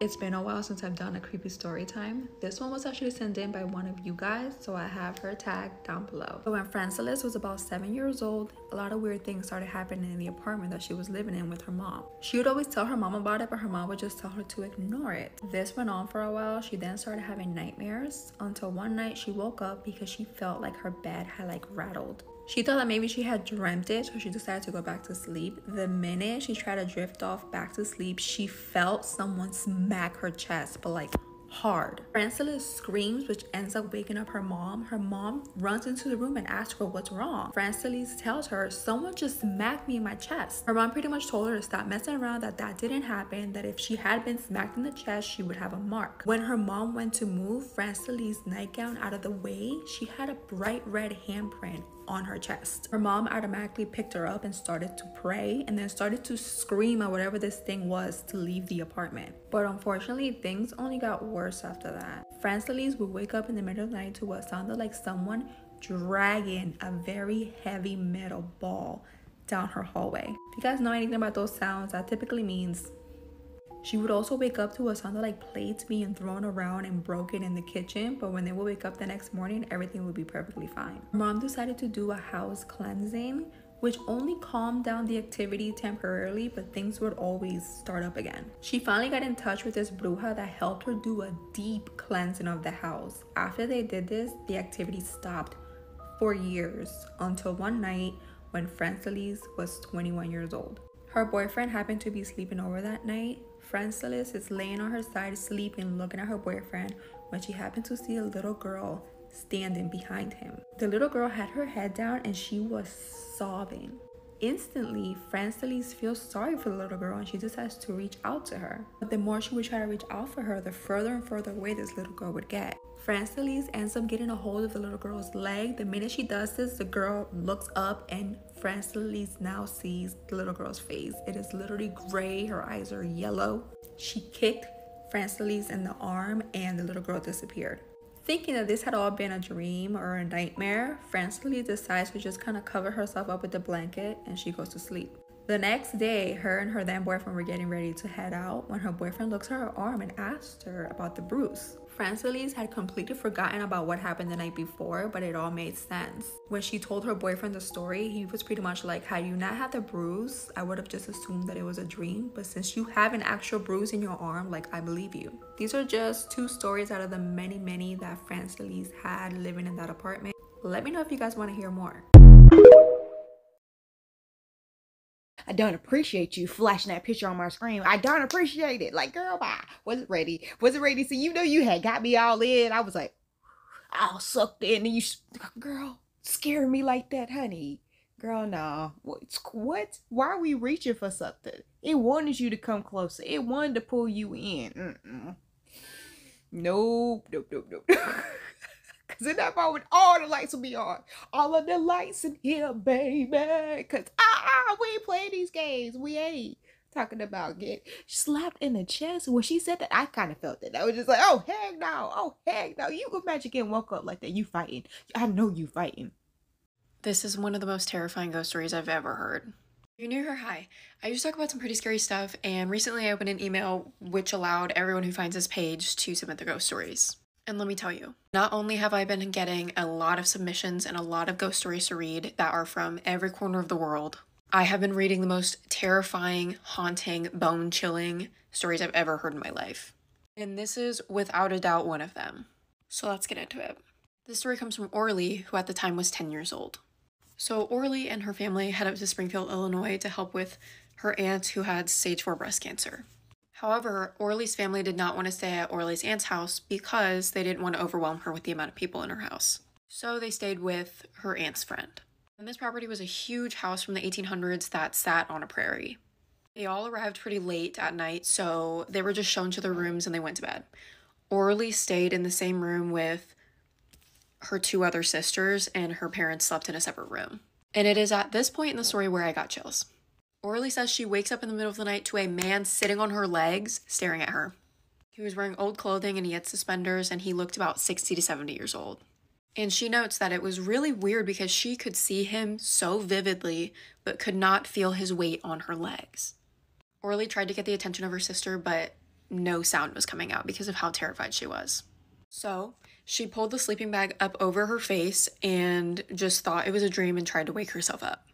It's been a while since I've done a creepy story time. This one was actually sent in by one of you guys, so I have her tagged down below. So when Francelis was about 7 years old, a lot of weird things started happening in the apartment that she was living in with her mom. She would always tell her mom about it, but her mom would just tell her to ignore it. This went on for a while. She then started having nightmares until one night she woke up because she felt like her bed had rattled. She thought that maybe she had dreamt it, so she decided to go back to sleep. The minute she tried to drift off back to sleep, she felt someone smack her chest, but hard. Francelis screams, which ends up waking up her mom. Her mom runs into the room and asks her what's wrong. Francelis tells her, someone just smacked me in my chest. Her mom pretty much told her to stop messing around, that didn't happen, that if she had been smacked in the chest, she would have a mark. When her mom went to move Francelis' nightgown out of the way, she had a bright red handprint on her chest. Her mom automatically picked her up and started to pray, and then started to scream at whatever this thing was to leave the apartment. But unfortunately, things only got worse after that. Francelis would wake up in the middle of the night to what sounded like someone dragging a very heavy metal ball down her hallway. If you guys know anything about those sounds, that typically means. She would also wake up to what sounded like plates being thrown around and broken in the kitchen, but when they would wake up the next morning, everything would be perfectly fine. Her mom decided to do a house cleansing, which only calmed down the activity temporarily, but things would always start up again. She finally got in touch with this bruja that helped her do a deep cleansing of the house. After they did this, the activity stopped for years, until one night when Francelis was 21 years old. Her boyfriend happened to be sleeping over that night. Francelis is laying on her side sleeping, looking at her boyfriend, when she happened to see a little girl standing behind him. The little girl had her head down and she was sobbing. Instantly, Francelis feels sorry for the little girl and she decides to reach out to her. But the more she would try to reach out for her, the further and further away this little girl would get. Francelis ends up getting a hold of the little girl's leg. The minute she does this, the girl looks up and Francelis now sees the little girl's face. It is literally gray. Her eyes are yellow. She kicked Francelis in the arm and the little girl disappeared. Thinking that this had all been a dream or a nightmare, Francelis decides to just kind of cover herself up with the blanket and she goes to sleep. The next day, her and her then boyfriend were getting ready to head out when her boyfriend looks at her arm and asks her about the bruise. Francelis had completely forgotten about what happened the night before, but it all made sense. When she told her boyfriend the story, he was pretty much like, had you not had the bruise, I would have just assumed that it was a dream, but since you have an actual bruise in your arm, I believe you. These are just two stories out of the many that Francelis had living in that apartment. Let me know if you guys want to hear more. I don't appreciate you flashing that picture on my screen. I don't appreciate it. Girl, bye. Wasn't ready. So you had got me all in. I was all sucked in. And you, girl, scaring me like that, honey. Girl, no. What? Why are we reaching for something? It wanted you to come closer. It wanted to pull you in. Nope. Cause in that moment, all the lights will be on. All of the lights in here, baby. Cause we ain't playing these games. We ain't talking about get slapped in the chest. When she said that, I kind of felt it. I was just like, oh heck no, oh heck no. You imagine getting woke up like that. You fighting. I know you fighting. This is one of the most terrifying ghost stories I've ever heard. If you're new here, hi. I used to talk about some pretty scary stuff, and recently I opened an email which allowed everyone who finds this page to submit their ghost stories. And let me tell you, not only have I been getting a lot of submissions and a lot of ghost stories to read that are from every corner of the world, I have been reading the most terrifying, haunting, bone-chilling stories I've ever heard in my life. And this is without a doubt one of them. So let's get into it. This story comes from Orly, who at the time was 10 years old. So Orly and her family head up to Springfield, Illinois to help with her aunt who had stage 4 breast cancer. However, Orly's family did not want to stay at Orly's aunt's house because they didn't want to overwhelm her with the amount of people in her house. So they stayed with her aunt's friend. And this property was a huge house from the 1800s that sat on a prairie. They all arrived pretty late at night, so they were just shown to their rooms and they went to bed. Orly stayed in the same room with her 2 other sisters, and her parents slept in a separate room. And it is at this point in the story where I got chills. Orly says she wakes up in the middle of the night to a man sitting on her legs staring at her. He was wearing old clothing and he had suspenders, and he looked about 60 to 70 years old. And she notes that it was really weird because she could see him so vividly but could not feel his weight on her legs. Orly tried to get the attention of her sister, but no sound was coming out because of how terrified she was. So she pulled the sleeping bag up over her face and just thought it was a dream and tried to wake herself up.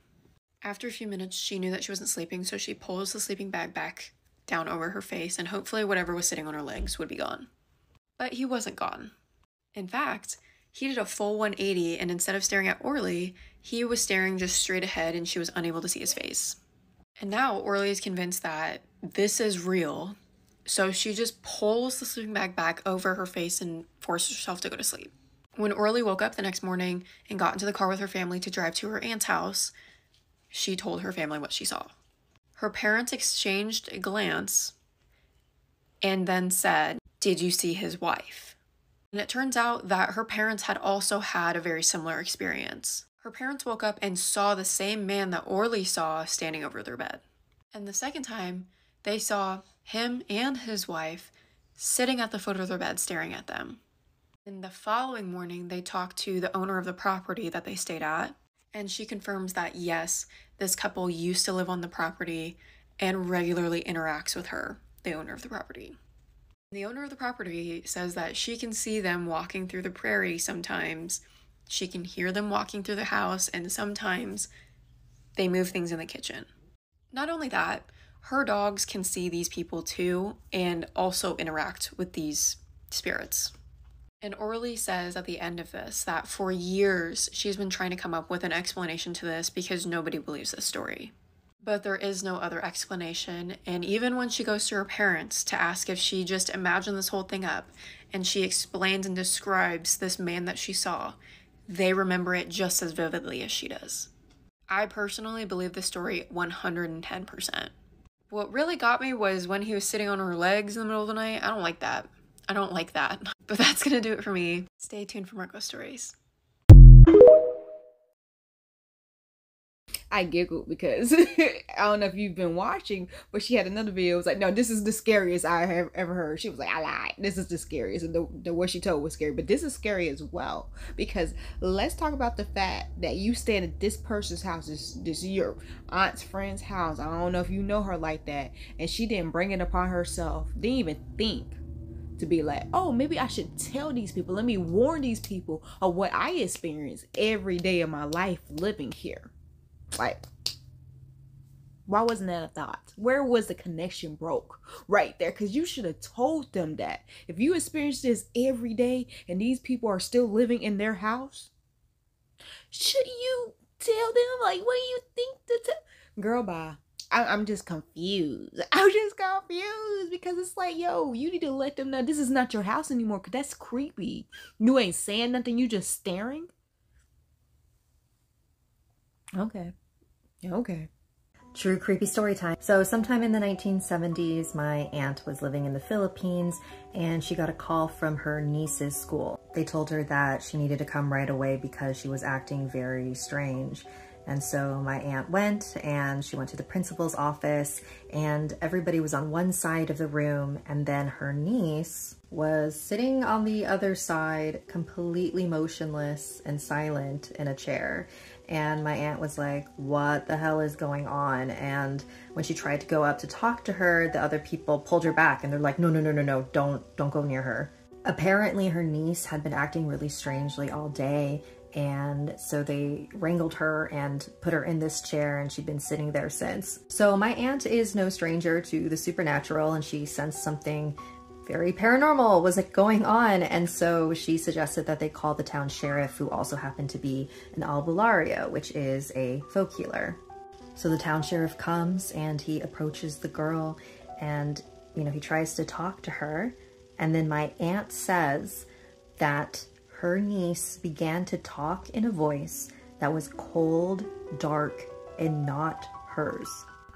After a few minutes, she knew that she wasn't sleeping, so she pulls the sleeping bag back down over her face, and hopefully whatever was sitting on her legs would be gone. But he wasn't gone. In fact, he did a full 180, and instead of staring at Orly, he was staring just straight ahead, and she was unable to see his face. And now Orly is convinced that this is real, so she just pulls the sleeping bag back over her face and forces herself to go to sleep. When Orly woke up the next morning and got into the car with her family to drive to her aunt's house, she told her family what she saw. Her parents exchanged a glance and then said, "Did you see his wife?" And it turns out that her parents had also had a very similar experience. Her parents woke up and saw the same man that Orly saw standing over their bed. And the second time, they saw him and his wife sitting at the foot of their bed staring at them. And the following morning, they talked to the owner of the property that they stayed at, and she confirms that yes, this couple used to live on the property and regularly interacts with her, the owner of the property. The owner of the property says that she can see them walking through the prairie sometimes, she can hear them walking through the house, and sometimes they move things in the kitchen. Not only that, her dogs can see these people too and also interact with these spirits. And Orly says at the end of this that for years she's been trying to come up with an explanation to this because nobody believes this story. But there is no other explanation, and even when she goes to her parents to ask if she just imagined this whole thing up, and she explains and describes this man that she saw, they remember it just as vividly as she does. I personally believe the story 110%. What really got me was when he was sitting on her legs in the middle of the night. I don't like that. I don't like that. But that's gonna do it for me. Stay tuned for more ghost stories. I giggled because I don't know if you've been watching, but she had another video. It was like, no, this is the scariest I have ever heard. She was like, I lied. This is the scariest. And the what she told was scary. But this is scary as well. Because let's talk about the fact that you staying at this person's house. This is your aunt's friend's house. I don't know if you know her like that. And she didn't bring it upon herself. Didn't even think to be like, oh, maybe I should tell these people. Let me warn these people of what I experience every day of my life living here. Like, why wasn't that a thought? Where was the connection broke? Right there. Because you should have told them that. If you experience this every day and these people are still living in their house, should you tell them? Like, what do you think to tell? Girl, bye. I'm just confused. I'm just confused because it's like, yo, you need to let them know this is not your house anymore, because that's creepy. You ain't saying nothing. You just staring. Okay. Okay. True creepy story time. So sometime in the 1970s, my aunt was living in the Philippines and she got a call from her niece's school. They told her that she needed to come right away because she was acting very strange. And so my aunt went and she went to the principal's office and everybody was on one side of the room, and then her niece was sitting on the other side, completely motionless and silent in a chair. And my aunt was like, what the hell is going on? And when she tried to go up to talk to her, the other people pulled her back and they're like, no, don't go near her. Apparently her niece had been acting really strangely all day, and so they wrangled her and put her in this chair, and she'd been sitting there since. So my aunt is no stranger to the supernatural, and she sensed something very paranormal was going on, and so she suggested that they call the town sheriff, who also happened to be an albulario, which is a folk healer. So the town sheriff comes and he approaches the girl and, you know, he tries to talk to her, and then my aunt says that her niece began to talk in a voice that was cold, dark, and not hers.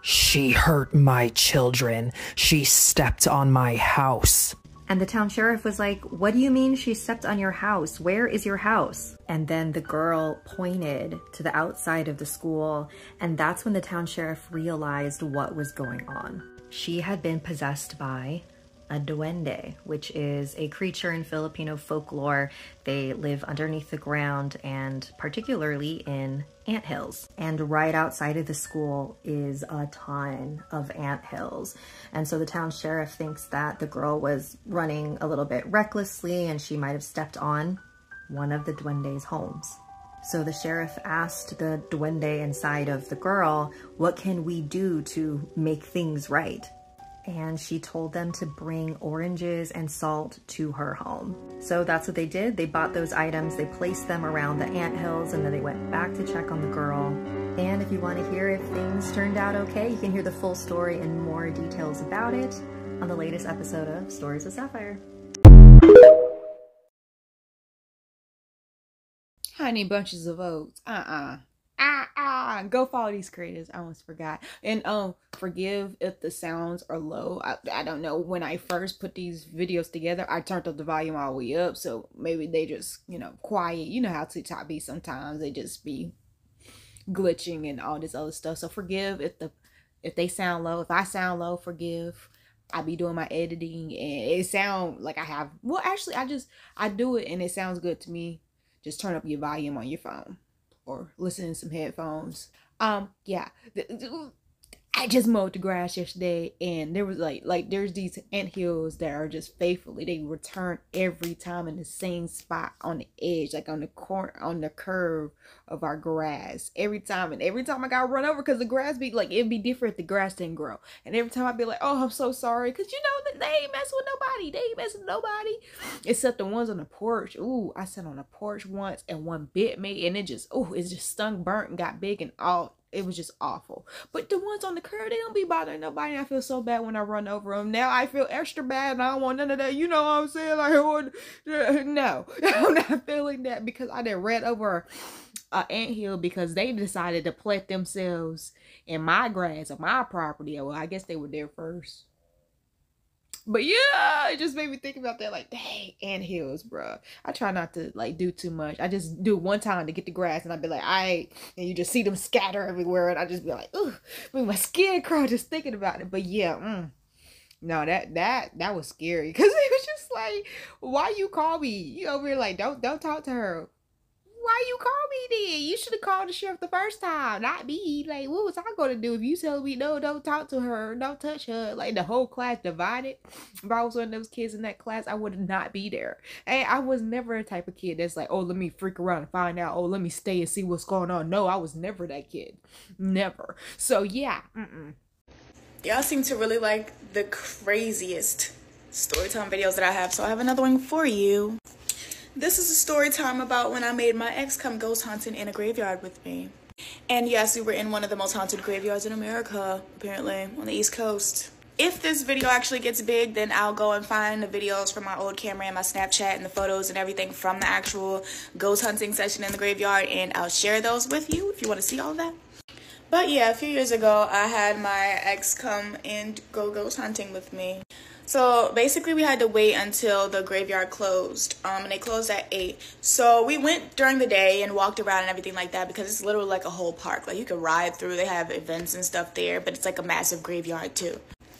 She hurt my children. She stepped on my house. And the town sheriff was like, what do you mean she stepped on your house? Where is your house? And then the girl pointed to the outside of the school, and that's when the town sheriff realized what was going on. She had been possessed by a duende, which is a creature in Filipino folklore. They live underneath the ground and particularly in anthills. And right outside of the school is a ton of anthills. And so the town sheriff thinks that the girl was running a little bit recklessly and she might have stepped on one of the duende's homes. So the sheriff asked the duende inside of the girl, what can we do to make things right? And she told them to bring oranges and salt to her home. So that's what they did. They bought those items, they placed them around the anthills, and then they went back to check on the girl. And if you want to hear if things turned out okay, you can hear the full story and more details about it on the latest episode of Stories of Sapphire. Honey bunches of oats. Go follow these creators. I almost forgot. And forgive if the sounds are low. I don't know. When I first put these videos together, I turned up the volume all the way up, so maybe they just, you know, quiet. You know how TikTok be sometimes. They just be glitching and all this other stuff. So forgive if they sound low. If I sound low, forgive. I be doing my editing and it sound like I have, well, actually I do it and it sounds good to me. Just turn up your volume on your phone or listen to some headphones. Yeah. I just mowed the grass yesterday and there was like there's these anthills that are just faithfully, they return every time in the same spot on the edge, like on the corner, on the curve of our grass every time. And every time I got run over because the grass be like, it'd be different if the grass didn't grow. And every time I'd be like, oh, I'm so sorry, because you know that they ain't messing with nobody. They ain't messing with nobody except the ones on the porch. Ooh, I sat on the porch once and one bit me and it just stung, burnt, and got big and all. It was just awful. But the ones on the curb, they don't be bothering nobody. I feel so bad when I run over them. Now I feel extra bad and I don't want none of that. You know what I'm saying? Like, no, I'm not feeling that because I done ran over an anthill because they decided to plant themselves in my grass on my property. Well, I guess they were there first. But yeah, it just made me think about that. Like, dang, anthills, bro. I try not to like do too much. I just do it one time to get the grass, and I'd be like, and you just see them scatter everywhere, and I just be like, ooh, make my skin crawl just thinking about it. But yeah, no, that was scary because it was just like, why you call me? You over here like, don't talk to her. Why you call me then? You should have called the sheriff the first time, not me. Like, what was I going to do if you tell me, no, don't talk to her, don't touch her? Like, the whole class divided. If I was one of those kids in that class, I would not be there. And I was never a type of kid that's like, oh, let me freak around and find out. Oh, let me stay and see what's going on. No, I was never that kid. Never. So, yeah. Y'all seem to really like the craziest storytime videos that I have, so I have another one for you. This is a story time about when I made my ex come ghost hunting in a graveyard with me. And yes, we were in one of the most haunted graveyards in America, apparently, on the East Coast. If this video actually gets big, then I'll go and find the videos from my old camera and my Snapchat and the photos and everything from the actual ghost hunting session in the graveyard, and I'll share those with you if you want to see all of that. But yeah, a few years ago, I had my ex come and go ghost hunting with me. So basically we had to wait until the graveyard closed, and they closed at 8. So we went during the day and walked around and everything like that because it's literally like a whole park. Like, you could ride through, they have events and stuff there, but it's like a massive graveyard too.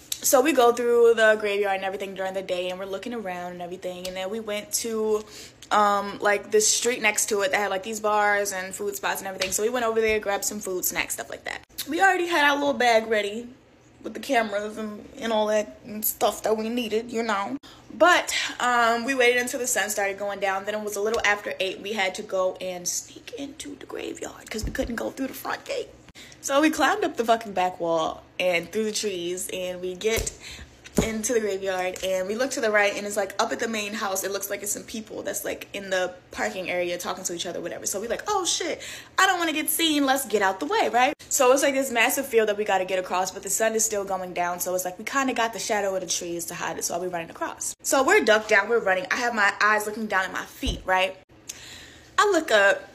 So we go through the graveyard and everything during the day and we're looking around and everything, and then we went to like this street next to it that had like these bars and food spots and everything. So we went over there, grabbed some food, snacks, stuff like that. We already had our little bag ready with the cameras and all that and stuff that we needed, you know. But we waited until the sun started going down. Then it was a little after 8. We had to go and sneak into the graveyard because we couldn't go through the front gate. So we climbed up the fucking back wall and through the trees, and we get into the graveyard and we look to the right, and it's like up at the main house, it looks like it's some people that's like in the parking area talking to each other, whatever. So we like, oh shit, I don't want to get seen, let's get out the way, right? So it's like this massive field that we got to get across, but the sun is still going down, so it's like we kind of got the shadow of the trees to hide it, so I'll be running across. So we're ducked down, we're running, I have my eyes looking down at my feet, right? I look up,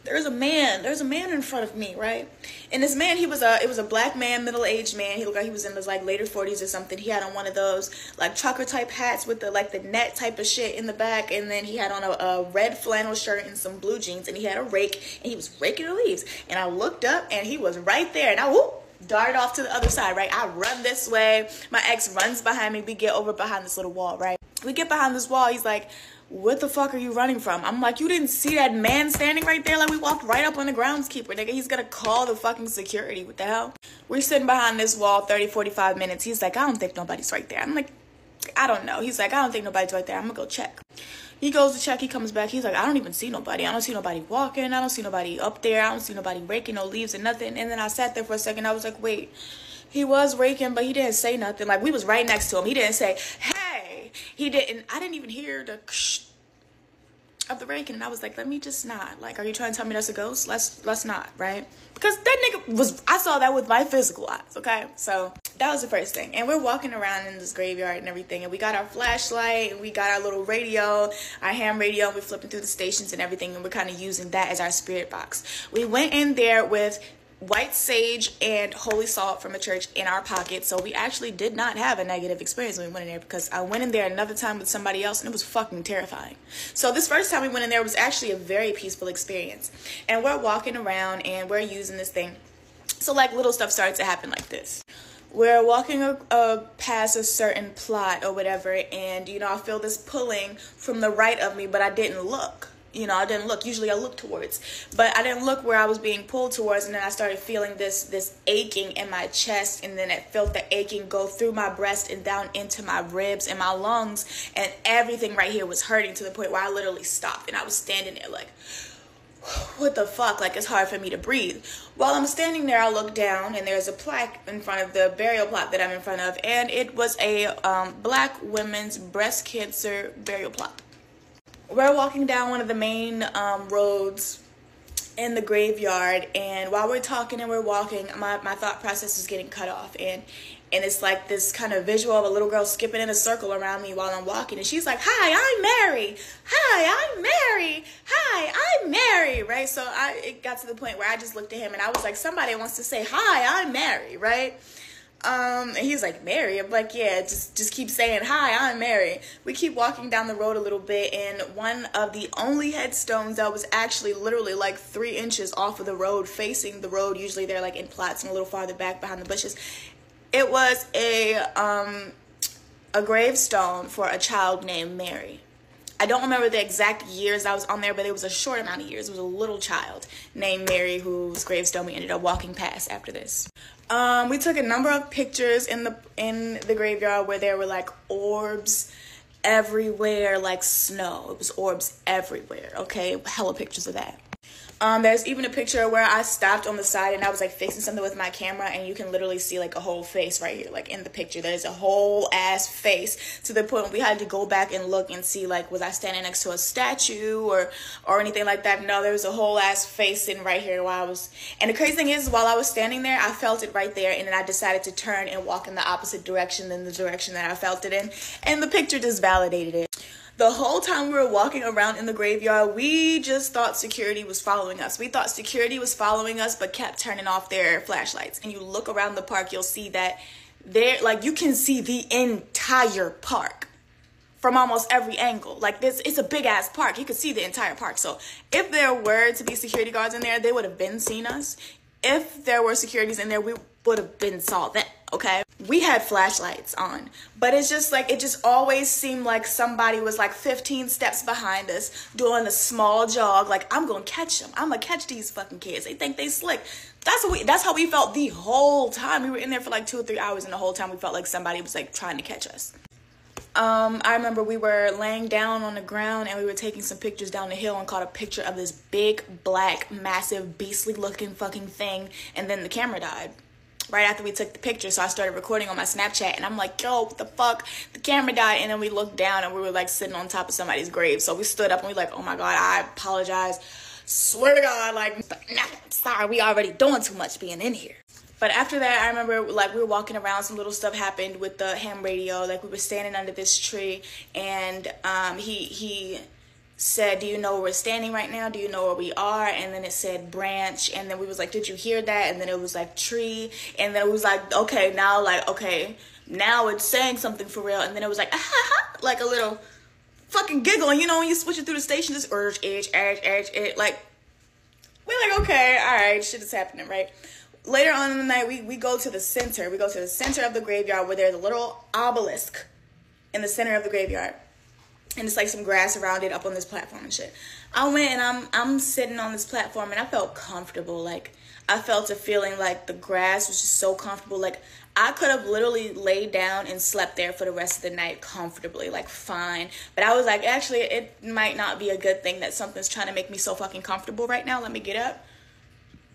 there's a man in front of me, right? And this man, it was a black man, middle-aged man. He looked like he was in his like later 40s or something. He had on one of those like trucker type hats with the like the net type of shit in the back, and then he had on a red flannel shirt and some blue jeans, and he had a rake and he was raking the leaves. And I looked up and he was right there, and I darted off to the other side, right? I run this way. My ex runs behind me. We get over behind this little wall, right? We get behind this wall. He's like, what the fuck are you running from? I'm like, you didn't see that man standing right there? Like, we walked right up on the groundskeeper, nigga. He's gonna call the fucking security. What the hell? We're sitting behind this wall 30, 45 minutes. He's like, I don't think nobody's right there. I'm like, I don't know. He's like, I don't think nobody's right there. I'm gonna go check. He goes to check. He comes back. He's like, I don't even see nobody. I don't see nobody walking. I don't see nobody up there. I don't see nobody raking no leaves and nothing. And then I sat there for a second. I was like, wait, he was raking, but he didn't say nothing. Like, we was right next to him. He didn't say, hey. He didn't. I didn't even hear the of the raking. And I was like, let me just not. Like, are you trying to tell me that's a ghost? Let's not, right? Because that nigga was, I saw that with my physical eyes, okay? So that was the first thing. And we're walking around in this graveyard and everything, and we got our flashlight, and we got our little radio, our ham radio, and we're flipping through the stations and everything, and we're kind of using that as our spirit box. We went in there with white sage and holy salt from a church in our pocket, so we actually did not have a negative experience when we went in there, because I went in there another time with somebody else and it was fucking terrifying. So this first time we went in there was actually a very peaceful experience, and we're walking around and we're using this thing. So like little stuff started to happen like this. We're walking past a certain plot or whatever, and you know, I feel this pulling from the right of me, but I didn't look. You know, I didn't look. Usually I look towards, but I didn't look where I was being pulled towards. And then I started feeling this aching in my chest. And then I felt the aching go through my breast and down into my ribs and my lungs. And everything right here was hurting to the point where I literally stopped. And I was standing there like, what the fuck? Like, it's hard for me to breathe. While I'm standing there, I look down and there's a plaque in front of the burial plot that I'm in front of. And it was a Black women's breast cancer burial plot. We're walking down one of the main roads in the graveyard, and while we're talking and we're walking, my thought process is getting cut off, and it's like this kind of visual of a little girl skipping in a circle around me while I'm walking, and she's like, hi, I'm Mary. Hi, I'm Mary. Hi, I'm Mary, right? So it got to the point where I just looked at him and I was like, somebody wants to say, hi, I'm Mary, right? And he was like, Mary? I'm like, yeah, just keep saying, hi, I'm Mary. We keep walking down the road a little bit, and one of the only headstones that was actually literally like 3 inches off of the road, facing the road, usually they're like in plots and a little farther back behind the bushes, it was a gravestone for a child named Mary. I don't remember the exact years I was on there, but it was a short amount of years. It was a little child named Mary whose gravestone we ended up walking past after this. We took a number of pictures in the graveyard where there were like orbs everywhere, like snow. It was orbs everywhere, okay? Hella pictures of that. There's even a picture where I stopped on the side and I was like fixing something with my camera, and you can literally see like a whole face right here, like in the picture. There's a whole ass face, to the point we had to go back and look and see, like, was I standing next to a statue or anything like that? No, there was a whole ass face sitting right here while I was, and the crazy thing is, while I was standing there, I felt it right there, and then I decided to turn and walk in the opposite direction than the direction that I felt it in, and the picture just validated it. The whole time we were walking around in the graveyard, we just thought security was following us. We thought security was following us, but kept turning off their flashlights. And you look around the park, you'll see that you can see the entire park from almost every angle. Like, this, it's a big ass park. You could see the entire park. So if there were to be security guards in there, they would have been seen us. If there were securities in there, we would have been saw them, okay? We had flashlights on, but it's just like, it just always seemed like somebody was like 15 steps behind us doing a small jog. Like, I'm gonna catch them. I'm gonna catch these fucking kids. They think they slick. That's how we felt the whole time. We were in there for like 2 or 3 hours, and the whole time we felt like somebody was like trying to catch us. I remember we were laying down on the ground and we were taking some pictures down the hill and caught a picture of this big, black, massive, beastly looking fucking thing, and then the camera died right after we took the picture. So I started recording on my Snapchat, and I'm like, yo, what the fuck? The camera died. And then we looked down and we were like sitting on top of somebody's grave. So we stood up and we like, oh my God, I apologize. Swear to God, like, no, I'm sorry, we already doing too much being in here. But after that, I remember, like, we were walking around, some little stuff happened with the ham radio. Like, we were standing under this tree, and he said, do you know where we're standing right now? Do you know where we are? And then it said branch, and then we was like, did you hear that? And then it was like tree, and then it was like, okay, now it's saying something for real. And then it was like, like a little fucking giggle, and you know when you switch it through the station, just urge, edge, like, we're like, okay, all right, shit is happening, right? later on in the night, we go to the center. We go to the center of the graveyard where there's a little obelisk in the center of the graveyard. And it's like some grass around it up on this platform and shit. I went and I'm sitting on this platform and I felt comfortable. Like, I felt a feeling like the grass was just so comfortable. Like, I could have literally laid down and slept there for the rest of the night comfortably, like fine. But I was like, actually, it might not be a good thing that something's trying to make me so fucking comfortable right now. Let me get up.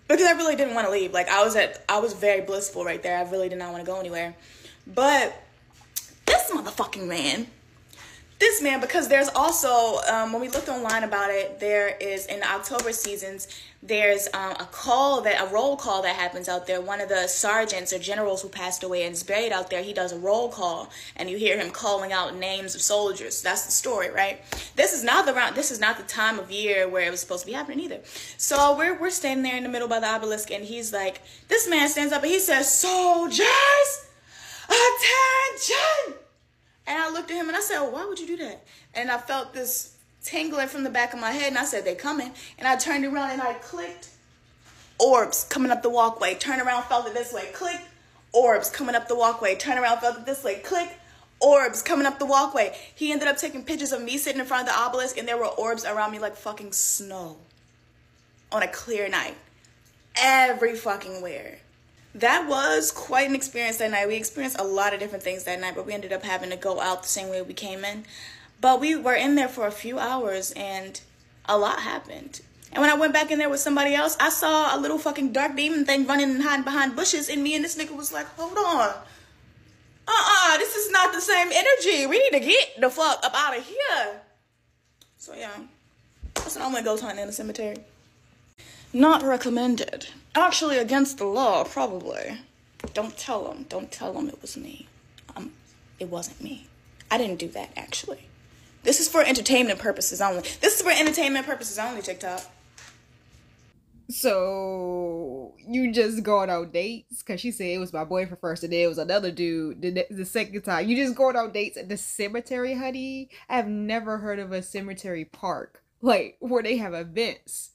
Because I really didn't want to leave. Like, I was very blissful right there. I really did not want to go anywhere. But this motherfucking man, because there's also, when we looked online about it, there is, in the October seasons, there's a roll call that happens out there. One of the sergeants or generals who passed away and is buried out there, he does a roll call, and you hear him calling out names of soldiers. That's the story, right? This is not the time of year where it was supposed to be happening either. So we're standing there in the middle by the obelisk, and he's like, this man stands up and he says, "Soldiers, attention!" And I looked at him and I said, "Why would you do that?" And I felt this tingling from the back of my head, and I said, "They coming." And I turned around and I clicked. Orbs coming up the walkway. Turn around, felt it this way. Click. Orbs coming up the walkway. Turn around, felt it this way. Click. Orbs coming up the walkway. He ended up taking pictures of me sitting in front of the obelisk, and there were orbs around me like fucking snow on a clear night. Every fucking where. That was quite an experience that night. We experienced a lot of different things that night, but we ended up having to go out the same way we came in. But we were in there for a few hours, and a lot happened. And when I went back in there with somebody else, I saw a little fucking dark demon thing running and hiding behind bushes, and me and this nigga was like, hold on. This is not the same energy. We need to get the fuck up out of here. So yeah, that's when I went ghost hunting in the cemetery. Not recommended. Actually against the law, probably. Don't tell them. Don't tell them it was me. It wasn't me. I didn't do that, actually. This is for entertainment purposes only. TikTok. So, you just going on dates? Because she said it was my boyfriend first, and then it was another dude the second time. You just going on dates at the cemetery, honey? I have never heard of a cemetery park, like, where they have events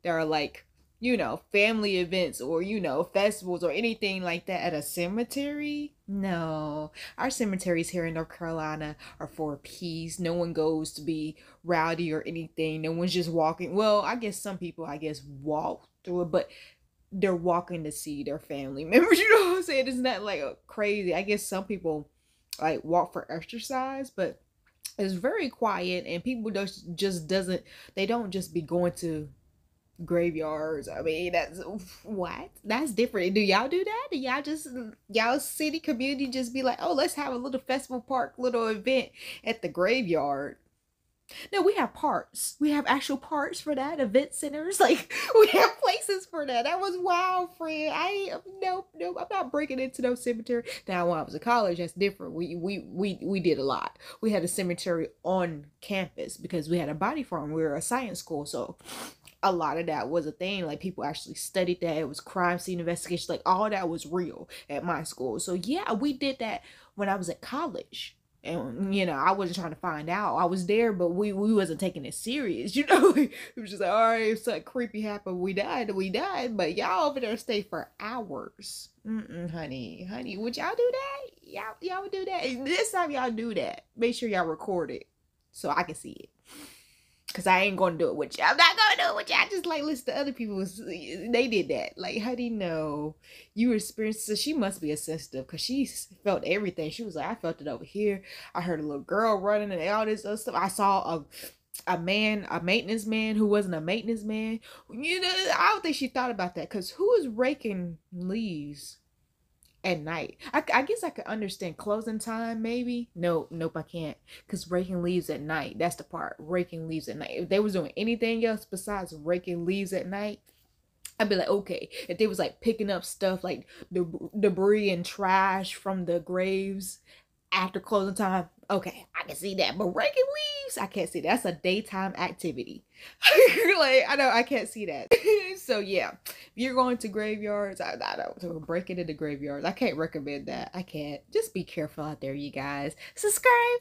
that are like, you know, family events or, you know, festivals or anything like that at a cemetery. No, our cemeteries here in North Carolina are for peace. No one goes to be rowdy or anything. No one's just walking. Well, I guess some people, walk through it, but they're walking to see their family members. You know what I'm saying? It's not like crazy. I guess some people like walk for exercise, but it's very quiet, and people don't just be going to graveyards. I mean, that's different. Do y'all do that? Do y'all city community just be like, oh, let's have a little festival park, little event at the graveyard? No, we have parks. We have actual parks for that, event centers. Like, we have places for that. That was wild, friend. No, I'm not breaking into no cemetery. Now, when I was in college, that's different. We did a lot. We had a cemetery on campus because we had a body farm. We were a science school, so a lot of that was a thing. Like, people actually studied that. It was crime scene investigation. Like, all that was real at my school. So yeah, we did that when I was at college. And, you know, I wasn't trying to find out. I was there, but we wasn't taking it serious, you know? It was just like, all right, if something creepy happened, we died. But y'all over there stay for hours. Honey, would y'all do that? Y'all would do that? And this time y'all do that, make sure y'all record it so I can see it. Because I ain't going to do it with y'all. I'm not going to do it with y'all. Just like listen to other people. They did that. Like, honey, no. You experienced it. She must be a sensitive because she felt everything. She was like, I felt it over here. I heard a little girl running and all this other stuff. I saw a maintenance man who wasn't a maintenance man. You know, I don't think she thought about that. Because who is raking leaves at night? I guess I could understand closing time, maybe. Nope, I can't. Because raking leaves at night, that's the part. Raking leaves at night. If they was doing anything else besides raking leaves at night, I'd be like, okay. If they was like picking up stuff like debris and trash from the graves after closing time, okay, I can see that. But raking leaves, I can't see that. That's a daytime activity. Like, I can't see that. So yeah, if you're going to graveyards, I don't break it into graveyards. I can't recommend that. I can't. Just be careful out there, you guys. Subscribe.